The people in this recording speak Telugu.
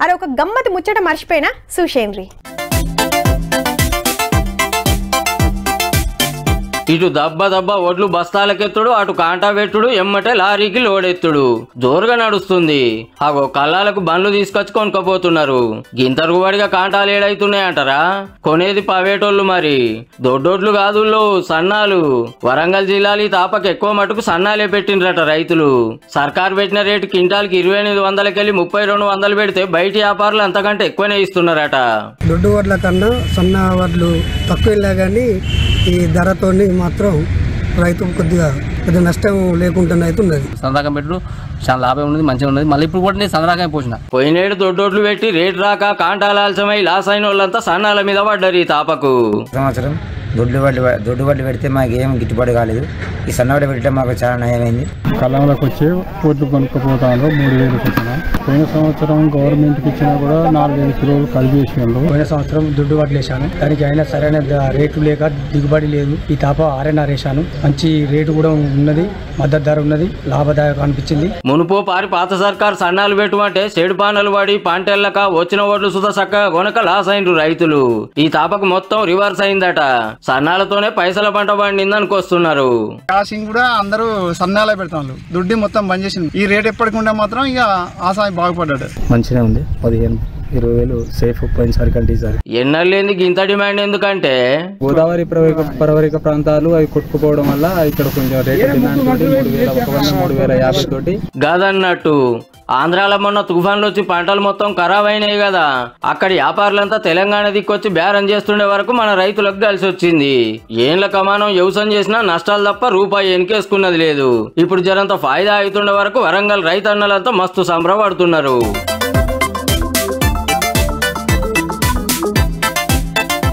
అరే ఒక గమ్మత్ ముచ్చట మర్చిపోయినా చూసేయండి. ఇటు దబ్బ దబ్బ ఒడ్లు బస్తాలకెత్తుడు, అటు కాంటా పెట్టుడు, ఎమ్మటే లారీకి లోడెత్తుడు జోరుగా నడుస్తుంది. అగో కళ్ళాలకు బండ్లు తీసుకొచ్చి కొనుక్కపోతున్నారు. గింతరుగుబడిగా కాంటాలు ఏడైతున్నాయంటారా? కొనేది పవేటోళ్ళు మరి, దొడ్డోడ్లు కాదుల్లో సన్నాలు. వరంగల్ జిల్లాలో ఈ తాపకు ఎక్కువ మటుకు సన్నాలే పెట్టిండ్రట రైతులు. సర్కారు పెట్టిన రేటు క్వింటాల్కి 2800కెళ్ళి 3200 పెడితే బయట వ్యాపారులు అంతకంటే ఎక్కువనే ఇస్తున్నారట. దొడ్డు వడ్ల కన్నా సన్న వడ్లు తక్కువ కానీ ఈ ధరతోని మాత్రం రైతు కొద్దిగా నష్టం లేకుండా అయితే ఉన్నది. సందాకం పెట్టు చాలా లాభం ఉన్నది, మంచిగా ఉన్నది. మళ్ళీ ఇప్పుడు కూడా నేను సందాకం పోసిన. పోయినేడు దొడ్డోడ్లు పెట్టి రేటు రాక కాంటాలాల్సమై లాస్ అయిన వాళ్ళంతా సన్నాల మీద పడ్డారు ఈ తాపకు. సంవత్సరం దొడ్డు వడ్లు పెడితే మాకు ఏం గిట్టుబాటు కాలేదు. ఈ సన్నవడ్లు పెట్టే మాకు చాలా నయమైంది. కళ్ళంలోకి వచ్చి వడ్లు కొనుక్కపోతాను 3000 వచ్చిన. పోయిన సంవత్సరం గవర్నమెంట్కి ఇచ్చినా కూడా 4000 కిలోలు కలిపి వేసినాడు. పోయిన సంవత్సరం దొడ్డు వడ్లు వేసాను, దానికి అయినా సరైన రేటు లేక దిగుబడి లేదు. ఈ తాప 6.5 వేసాను, మంచి రేటు కూడా ఉన్నది, మద్దతు ధర ఉన్నది, లాభదాయకం అనిపించింది. మునుపో పారి పాత సర్కారు సన్నాలు పెట్టుమంటే చెడు పానలు పడి పంటెళ్ళక వచ్చిన ఓట్లు సుధా చక్కగా కొనక లాస్ అయినరు రైతులు. ఈ తాపకు మొత్తం రివర్స్ అయిందట. సన్నాలతోనే పైసల పంట పండిందనుకొస్తున్నారు. కాసింగ్ కూడా అందరూ సన్నాలే పెడతాను, దుడ్డి మొత్తం బంద్ చేసింది. ఈ రేట్ ఎప్పటికుంటే మాత్రం ఇక ఆసాయి బాగుపడ్డాడు. మంచిగా ఉంది. 15-20 సేఫ్ పోయినసారి కంటే ఈసారి. ఎన్నెళ్ళేంది ఇంత డిమాండ్ ఎందుకంటే గోదావరి పరివారిక ప్రాంతాలు అవి కొట్టుకుపోవడం వల్ల ఇక్కడ కొంచెం రేటు డిమాండ్ తోటి 3050 తోటి గదన్నట్టు. ఆంధ్రాలో మొన్న తుఫాన్లు వచ్చి పంటలు మొత్తం ఖరాబ్ అయినాయి కదా, అక్కడి వ్యాపారులంతా తెలంగాణ దిక్కొచ్చి బేరం చేస్తుండే వరకు మన రైతులకు కలిసి వచ్చింది. ఏండ్ల కమానం వ్యవసాయం చేసినా నష్టాలు తప్ప రూపాయి ఎనికేసుకున్నది లేదు. ఇప్పుడు జరంత ఫాయిదా అవుతుండే వరకు వరంగల్ రైతన్నలంతా మస్తు సంబరపడుతున్నారు.